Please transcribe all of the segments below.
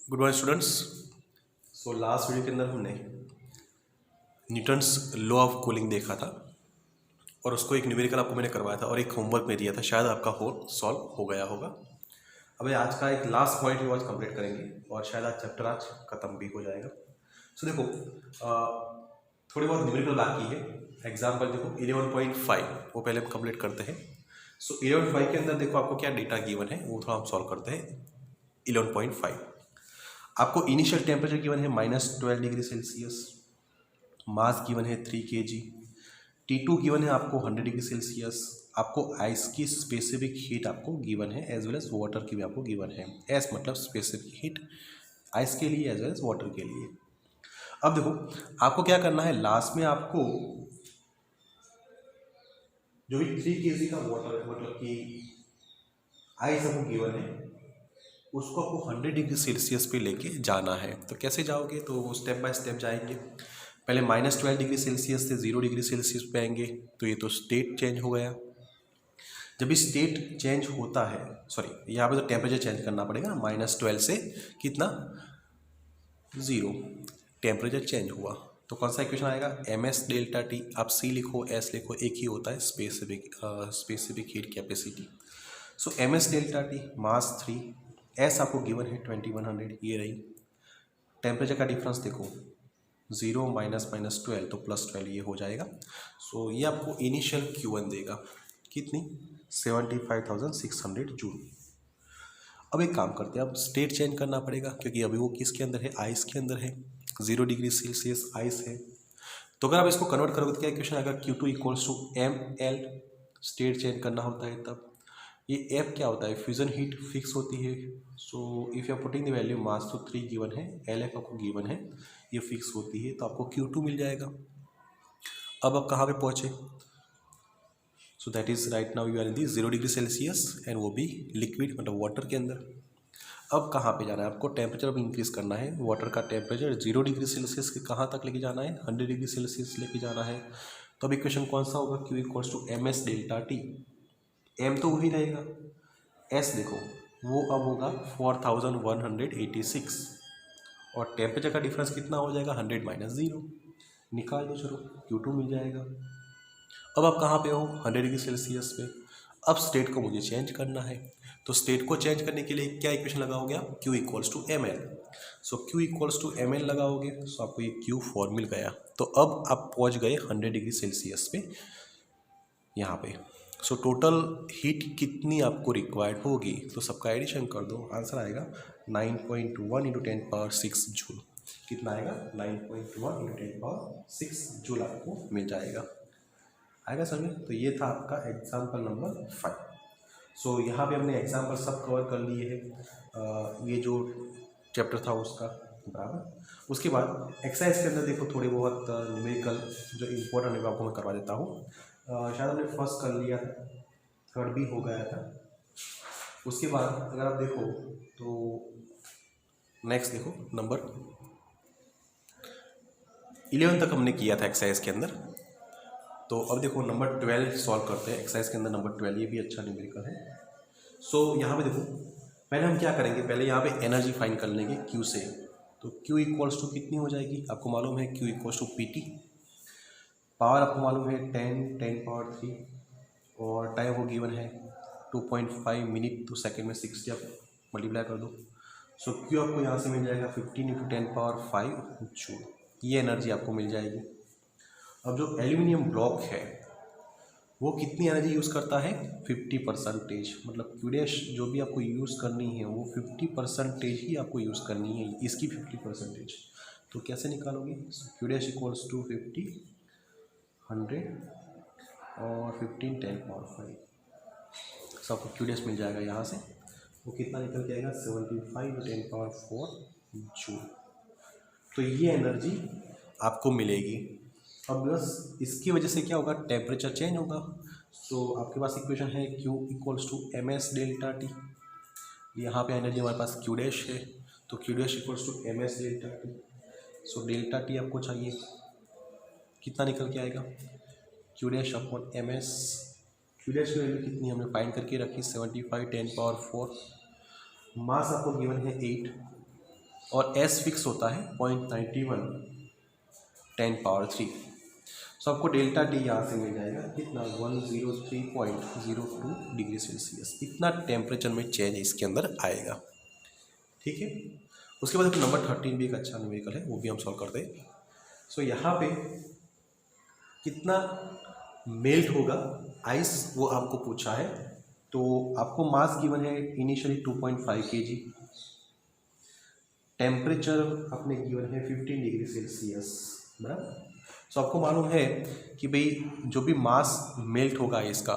Good morning students. So last video के अंदर हमने न्यूटन्स लॉ ऑफ कूलिंग देखा था और उसको एक न्यूमेरिकल आपको मैंने करवाया था और एक होमवर्क में दिया था, शायद आपका सॉल्व हो गया होगा। अब आज का एक लास्ट पॉइंट वो आज कंप्लीट करेंगे और शायद आज चैप्टर आज खत्म भी हो जाएगा। सो देखो थोड़ी बहुत न्यूमेरिकल बाकी है। एग्जाम्पल देखो 11.5 वो पहले हम कंप्लीट करते हैं। सो 11.5 के अंदर देखो आपको क्या डेटा गिवन है वो थोड़ा हम सॉल्व करते हैं। 11.5 आपको इनिशियल टेम्परेचर गिवन है -12 डिग्री सेल्सियस, मास गिवन है 3 kg, T2 गिवन है आपको 100 डिग्री सेल्सियस, आपको आइस की स्पेसिफिक हीट आपको गिवन है एज वेल एज वाटर की भी आपको गिवन है। एस मतलब स्पेसिफिक हीट आइस के लिए एज वेल एज वाटर के लिए। अब देखो आपको क्या करना है, लास्ट में आपको जो भी 3 kg का वाटर मतलब कि आइस आपको गिवन है उसको आपको 100 डिग्री सेल्सियस पे लेके जाना है। तो कैसे जाओगे, तो वो स्टेप बाय स्टेप जाएंगे। पहले -12 डिग्री सेल्सियस से 0 डिग्री सेल्सियस पे आएंगे, तो ये तो स्टेट चेंज हो गया। जब स्टेट चेंज होता है, सॉरी यहाँ पे तो टेम्परेचर चेंज करना पड़ेगा, -12 से कितना 0 टेम्परेचर चेंज हुआ। तो कौन सा इक्वेशन आएगा, ms डेल्टा टी, आप C लिखो S लिखो, एक ही होता है स्पेसिफिक हीट कैपेसिटी। सो ms delta T mass 3, S आपको गिवन है 2100, ये रही। टेम्परेचर का डिफरेंस देखो 0 -12 तो +12 ये हो जाएगा। सो ये आपको इनिशियल Q1 देगा कितनी 75,600 जूल। अब एक काम करते हैं, अब स्टेट चेंज करना पड़ेगा क्योंकि अभी वो किसके अंदर है, आइस के अंदर है, 0 डिग्री सेल्सियस आइस है। तो अगर आप इसको कन्वर्ट करोगे तो क्या इक्वेशन आएगा, Q2 equals to ml, state change करना होता है तब। ये F क्या होता है, फ्यूजन हीट फिक्स होती है। So if you are putting the value, mass तो 3 गिवन है, LF आपको गिवन है, ये फिक्स होती है, तो आपको Q2 मिल जाएगा। अब आप कहाँ पे पहुँचे, so that is right now you are in the 0 degree Celsius and वो भी लिक्विड मतलब वाटर के अंदर। अब कहाँ पे जाना है आपको, टेम्परेचर अब इंक्रीज़ करना है। वाटर का टेम्परेचर 0 डिग्री सेल्सियस के कहाँ तक लेके जाना है, 100 डिग्री सेल्सियस लेके जाना है। तो अब इक्वेशन कौन सा होगा, Q equals to ms delta T. m तो वही रहेगा, s देखो वो अब होगा 4186 और टेम्परेचर का डिफरेंस कितना हो जाएगा, 100 - 0, निकाल दो, चलो Q2 मिल जाएगा। अब आप कहाँ पे हो, 100 डिग्री सेल्सियस पे। अब स्टेट को मुझे चेंज करना है, तो स्टेट को चेंज करने के लिए क्या इक्वेशन लगाओगे आप, Q equals to ml। So Q equals to ml लगाओगे, सो आपको ये Q4 मिल गया। तो अब आप पहुँच गए 100 डिग्री सेल्सियस पे यहाँ पे। सो टोटल हीट कितनी आपको रिक्वायर्ड होगी, तो सबका एडिशन कर दो, आंसर आएगा 9.1 × 10⁻6 जूल। कितना आएगा, 9.1 × 10⁻6 जूल आपको मिल जाएगा। आएगा समझ। तो ये था आपका एग्जाम्पल नंबर 5। सो यहाँ पे हमने एग्जाम्पल सब कवर कर लिए हैं, ये जो चैप्टर था उसका, बराबर। उसके बाद एक्सरसाइज के अंदर देखो थोड़े बहुत न्यूमेरिकल जो इम्पोर्टेंट है आपको मैं करवा देता हूँ। शायद हमने फर्स्ट कर लिया था, थर्ड भी हो गया था। उसके बाद अगर आप देखो तो नेक्स्ट देखो नंबर 11 तक हमने किया था एक्सरसाइज के अंदर। तो अब देखो नंबर 12 सॉल्व करते हैं एक्सरसाइज के अंदर। नंबर 12 ये भी अच्छा न्यूमेरिकल है। सो यहाँ पे देखो पहले हम क्या करेंगे, पहले यहाँ पे एनर्जी फाइंड कर लेंगे Q से। तो Q इक्वल्स टू कितनी हो जाएगी, आपको मालूम है Q equals to PT। Power आपको मालूम है 10⁻³ और टाइम वो गिवन है 2.5 मिनट, तो सेकेंड में 60 आप मल्टीप्लाई कर दो। सो Q आपको यहाँ से मिल जाएगा 15 × 10⁻5 जूल। ये एनर्जी आपको मिल जाएगी। अब जो एल्यूमिनियम ब्लॉक है वो कितनी एनर्जी यूज़ करता है, 50%। मतलब Q डैश जो भी आपको यूज़ करनी है वो 50% ही आपको यूज़ करनी है, इसकी 50%। तो कैसे निकालोगे, Q डैश इक्वल्स टू 50 100 और 15 10⁻5। सबको Q डैश मिल जाएगा यहाँ से, वो कितना निकल के आएगा 75 × 10⁻4 जूल। तो ये एनर्जी आपको मिलेगी। अब बस इसकी वजह से क्या होगा, टेम्परेचर चेंज होगा। सो आपके पास इक्वेशन है Q equals to ms delta T. यहाँ पे एनर्जी हमारे पास Q डैश है, तो Q dash equals to ms delta T. So delta T आपको चाहिए, कितना निकल के आएगा, Q dash upon ms। Q dash की वैल्यू कितनी हमने फाइंड करके रखी, 75 10⁻4। मास आपको गिवन है 8, और एस फिक्स होता है 0.91 10⁻³ सो आपको डेल्टा टी यहाँ से मिल जाएगा कितना 103.02 डिग्री सेल्सियस, इतना टेम्परेचर में चेंज इसके अंदर आएगा। ठीक है, उसके बाद नंबर 13 भी एक अच्छा न्यूमेरिकल है, वो भी हम सॉल्व करते हैं। सो यहाँ पे कितना मेल्ट होगा आइस वो आपको पूछा है। तो आपको मास गिवन है इनिशियली 2.5 kg, टेम्परेचर अपने गिवन है 15 डिग्री सेल्सियस, बराबर। सो आपको मालूम है कि भाई जो भी मास मेल्ट होगा इसका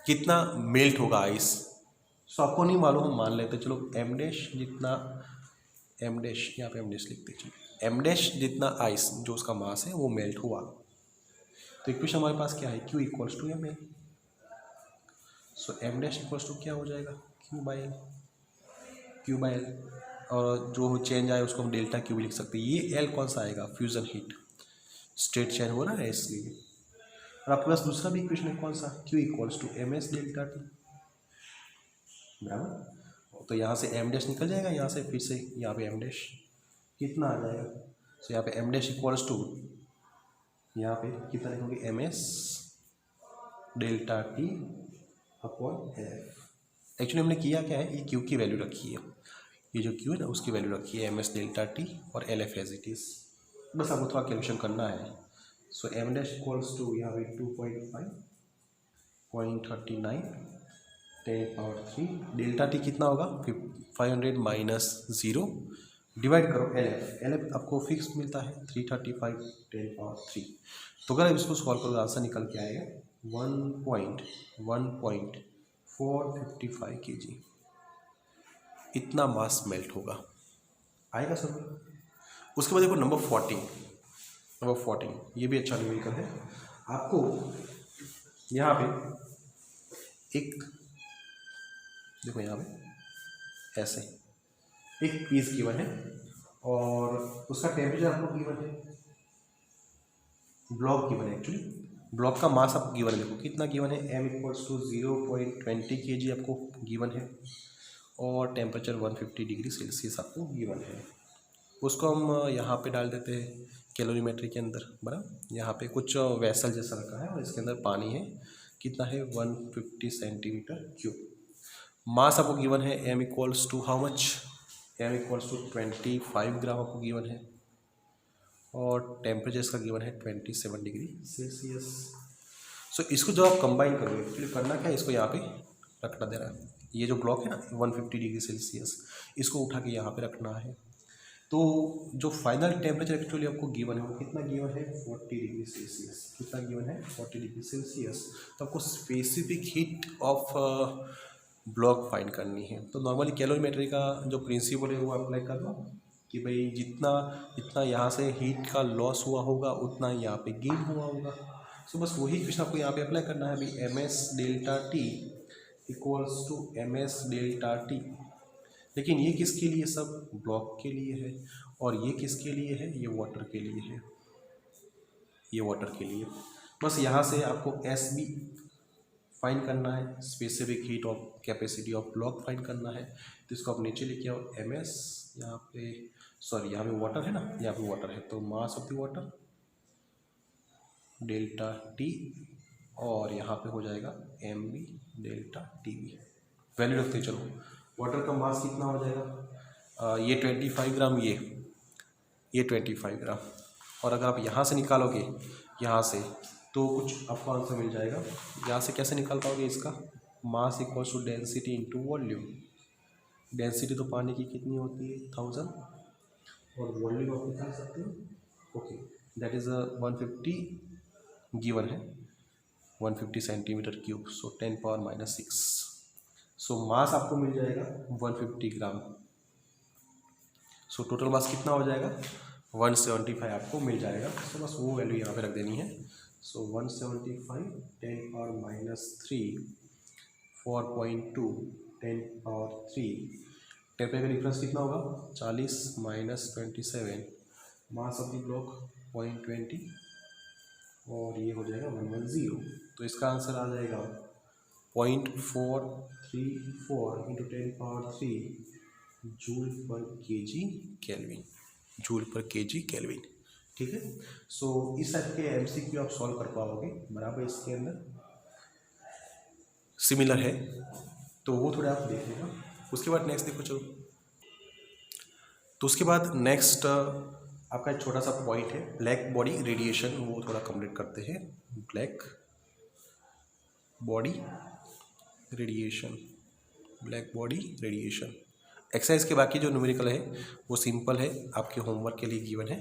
कितना मेल्ट होगा आइस। सो आपको नहीं मालूम, हम मान लेते चलो एम डैश जितना, एम डैश यहाँ पे एम डैश लिखते चलो, एम डैश जितना आइस जो उसका मास है वो मेल्ट हुआ। तो इक्वेशन हमारे पास क्या है, Q equals to M L. So M dash equals to क्या हो जाएगा, Q by L, Q by L, और जो चेंज आए उसको हम डेल्टा Q भी लिख सकते हैं। ये एल कौन सा आएगा, फ्यूजन हीट, स्टेट चेंज हो रहा है इसलिए। और आपके पास दूसरा भी इक्वेशन है कौन सा, Q equals to M S delta T, बराबर। तो यहाँ से एम डैश निकल जाएगा, यहाँ से फिर से यहाँ पे एम डैश कितना आ जाएगा। सो यहाँ पे एम डैश इक्वल्स टू यहाँ पे कितना लिखोगे, M S delta T upon F. Actually हमने किया क्या है, ये क्यू की वैल्यू रखी है, ये जो क्यू है ना उसकी वैल्यू रखी है एम एस डेल्टा टी और L F as it is, बस आपको थोड़ा कैलकुलेशन करना है। So M dash equals to यहाँ पे 2.5 10⁻³ डेल्टा टी कितना होगा 500 माइनस 0 डिवाइड करो एल एफ, एल एफ आपको फिक्स मिलता है 335 10⁻³। तो अगर इसको सॉल्व करो आंसर निकल के आएगा 1.455 kg, इतना मास मेल्ट होगा, आएगा सर। उसके बाद देखो नंबर 14 ये भी अच्छा न्यूमेरिकल है। आपको यहाँ पे एक देखो, यहाँ पे ऐसे एक पीस गिवन है और उसका टेम्परेचर आपको गिवन है, ब्लॉक गिवन है, एक्चुअली ब्लॉक का मास आपको गिवन है, देखो कितना गिवन है, m इक्वल्स टू 0.20 kg आपको गिवन है और टेम्परेचर 150 डिग्री सेल्सियस आपको गिवन है। उसको हम यहाँ पे डाल देते हैं कैलोरीमेट्री के अंदर, बराबर। यहाँ पे कुछ वैसल जैसा रखा है और इसके अंदर पानी है, कितना है 150 सेंटीमीटर क्यूब। मास आपको गिवन है m equals to how much, m equals to 25 gram आपको गिवन है और टेम्परेचर इसका गिवन है 27 डिग्री सेल्सियस। सो इसको जब आप कंबाइन करोगे, एक्चुअली करना क्या है, इसको यहाँ पे रखना दे रहा है, ये जो ब्लॉक है ना 150 डिग्री सेल्सियस, इसको उठा के यहाँ पे रखना है। तो जो फाइनल टेम्परेचर एक्चुअली आपको गिवन है वो कितना गिवन है 40 डिग्री सेल्सियस, कितना गिवन है 40 डिग्री सेल्सियस। तो आपको specific heat of block find करनी है। तो नॉर्मली कैलोरीमेट्री का जो प्रिंसिपल है वो अप्लाई कर दो कि भाई जितना यहाँ से हीट का लॉस हुआ होगा उतना यहाँ पे गेन हुआ होगा। सो बस वही क्वेश्चन आपको यहाँ पे अप्लाई करना है। अभी M S delta T equals to M S delta T, लेकिन ये किसके लिए, सब ब्लॉक के लिए है, और ये किसके लिए है, ये वाटर के लिए है, ये वाटर के लिए। बस यहाँ से आपको एस बी फाइंड करना है, specific heat of capacity of block find करना है। तो इसको आप नीचे लेके आओ, एम एस यहाँ पे, सॉरी यहाँ पे वाटर है ना, यहाँ पे वाटर है, तो mass of the water delta T और यहाँ पे हो जाएगा M B delta T B. Value रखते चलो, वाटर का मास कितना हो जाएगा, ये 25 ग्राम, ये 25 ग्राम, और अगर आप यहाँ से निकालोगे यहाँ से तो कुछ आपको आंसर मिल जाएगा। यहाँ से कैसे निकाल पाओगे इसका, mass equals to density into volume. Density तो पानी की कितनी होती है 1000 और वॉल्यूम आप निकाल सकते हो, ओके दैट इज़ 150 गिवन है 150 सेंटीमीटर क्यूब, सो 10⁻⁻⁶। सो मास आपको मिल जाएगा 150 ग्राम। सो टोटल मास कितना हो जाएगा 175 आपको मिल जाएगा। सो बस वो वैल्यू यहाँ पे रख देनी है। सो 175 10⁻⁻3 4.2 10⁻3, टेम्परेचर का डिफरेंस कितना होगा 40 minus 27, mass of the block 0.20 और ये हो जाएगा 110। तो इसका आंसर आ जाएगा 0.434 इंटू 10⁻3 जूल पर केजी केल्विन, जूल पर केजी केल्विन। ठीक है, सो इस टाइप के एमसीक्यू आप सॉल्व कर पाओगे बराबर, इसके अंदर सिमिलर है तो वो थोड़ा आप देख लेना। उसके बाद नेक्स्ट देखो चलो, तो उसके बाद नेक्स्ट आपका एक छोटा सा पॉइंट है ब्लैक बॉडी रेडिएशन, वो थोड़ा कंप्लीट करते हैं। Black body radiation, black body radiation exercise के बाकी जो न्यूमेरिकल है वो सिंपल है, आपके होमवर्क के लिए गिवन है,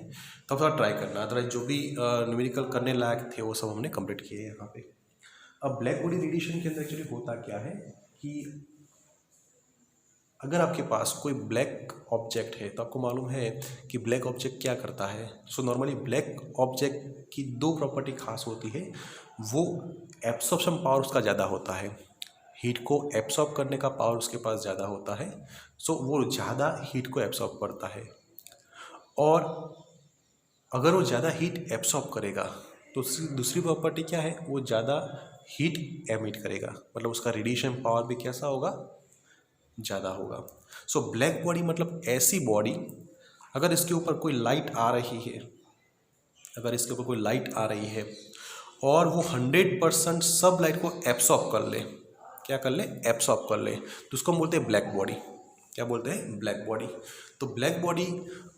तो आप थोड़ा ट्राई करना। अदरवाइज जो भी न्यूमेरिकल करने लायक थे वो सब हमने कंप्लीट किए हैं यहाँ पे। अब ब्लैक बॉडी रेडिएशन के अंदर एक्चुअली होता क्या है कि अगर आपके पास कोई ब्लैक ऑब्जेक्ट है तो आपको मालूम है कि ब्लैक ऑब्जेक्ट क्या करता है। सो नॉर्मली ब्लैक ऑब्जेक्ट की दो प्रॉपर्टी खास होती है, वो एब्सॉर्प्शन पावर उसका ज़्यादा होता है, हीट को एब्सॉर्ब करने का पावर उसके पास ज़्यादा होता है। सो वो ज़्यादा हीट को एब्सॉर्ब करता है, और अगर वो ज़्यादा हीट एब्सॉर्ब करेगा तो उसकी दूसरी प्रॉपर्टी क्या है, वो ज़्यादा हीट एमिट करेगा, मतलब उसका रेडिएशन पावर भी कैसा होगा, ज़्यादा होगा। सो ब्लैक बॉडी मतलब ऐसी बॉडी, अगर इसके ऊपर कोई लाइट आ रही है, अगर इसके ऊपर कोई लाइट आ रही है और वो 100% सब लाइट को एब्सॉर्ब कर ले, क्या कर ले, एब्सॉर्ब कर ले, तो उसको हम बोलते हैं ब्लैक बॉडी। क्या बोलते हैं, ब्लैक बॉडी। तो ब्लैक बॉडी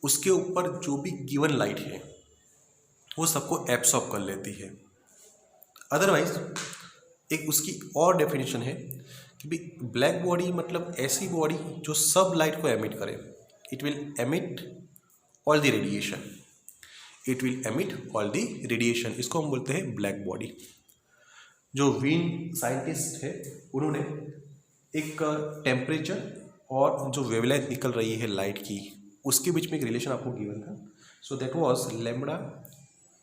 उसके ऊपर जो भी गिवन लाइट है वो सबको एब्सॉर्ब कर लेती है। अदरवाइज एक उसकी और डेफिनेशन है कि भाई ब्लैक बॉडी मतलब ऐसी बॉडी जो सब लाइट को एमिट करे, it will emit all the radiation, it will emit all the radiation, इसको हम बोलते हैं ब्लैक बॉडी। जो वीन साइंटिस्ट है उन्होंने एक टेम्परेचर और जो वेवलेंथ निकल रही है लाइट की, उसके बीच में एक रिलेशन आपको गिवन था। So that was lambda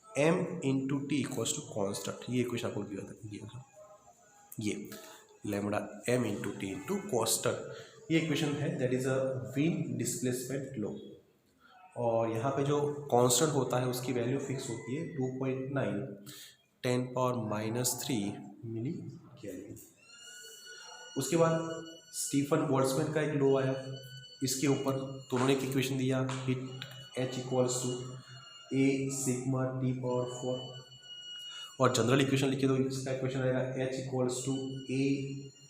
m into T equals to constant, ये इक्वेशन आपको गिवन था, ये lambda m into T into constant, ये इक्वेशन है, that is a Wien displacement law. और यहाँ पे जो कांस्टेंट होता है उसकी वैल्यू फिक्स होती है 2.9 10⁻³ मिली केल्विन। उसके बाद स्टीफन बोल्ट्जमैन का एक लॉ आया इसके ऊपर, तो उन्होंने एक इक्वेशन दिया, heat H equals to a sigma T⁴, और जनरल इक्वेशन लिखे तो इसका इक्वेशन आएगा H equals to a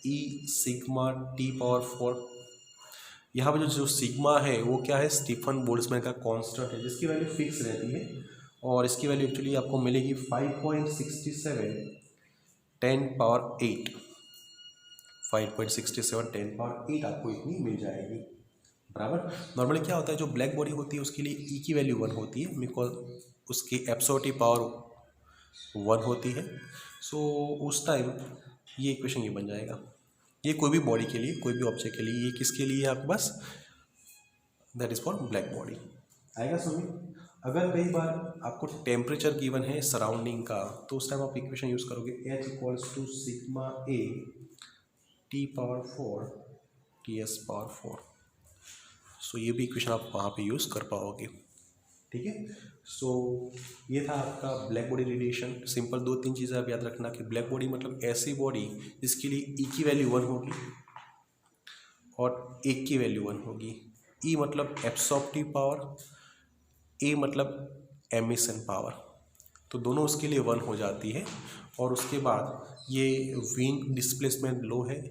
e sigma T⁴। यहाँ पर जो सिग्मा है वो क्या है, स्टीफन बोल्ट्जमैन का कांस्टेंट है जिसकी वैल्यू फिक्स रहती है, और इसकी वैल्यू एक्चुअली आपको मिलेगी 5.67 10⁸, 5.67 10⁸ आपको इतनी मिल जाएगी बराबर। नॉर्मली क्या होता है, जो ब्लैक बॉडी होती है उसके लिए ई की वैल्यू 1 होती है, बिकॉज उसकी एब्सॉर्प्टिव पावर 1 होती है। सो उस टाइम ये इक्वेशन ये बन जाएगा। ये कोई भी बॉडी के लिए, कोई भी ऑब्जेक्ट के लिए, ये किसके लिए है आपके पास, that is for black body आएगा। सुनिए, अगर कई बार आपको टेम्परेचर गिवन है सराउंडिंग का, तो उस टाइम आप इक्वेशन यूज़ करोगे H equals to sigma a T⁴ TS⁴। So ये भी इक्वेशन आप वहाँ पे यूज़ कर पाओगे। ठीक है, सो ये था आपका ब्लैक बॉडी रेडिएशन। सिंपल 2-3 चीज़ें आप याद रखना कि ब्लैक बॉडी मतलब ऐसी बॉडी जिसके लिए ई की वैल्यू 1 होगी और एक की वैल्यू 1 होगी। ई मतलब एब्सॉर्प्टिव पावर, ए मतलब एमिशन पावर, तो दोनों उसके लिए 1 हो जाती है। और उसके बाद ये वीन डिस्प्लेसमेंट लॉ है,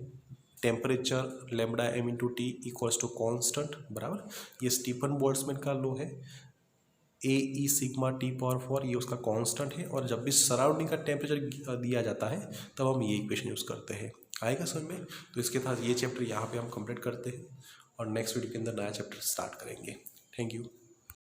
temperature lambda m into T equals to constant बराबर। ये स्टीफन बोल्ट्जमैन का लॉ है, ए ई सिग्मा T⁴, ये उसका कांस्टेंट है, और जब भी सराउंडिंग का टेम्परेचर दिया जाता है तब हम ये इक्वेशन यूज़ करते हैं। आएगा समझ में। तो इसके साथ ये चैप्टर यहाँ पे हम कंप्लीट करते हैं और नेक्स्ट वीडियो के अंदर नया चैप्टर स्टार्ट करेंगे। Thank you.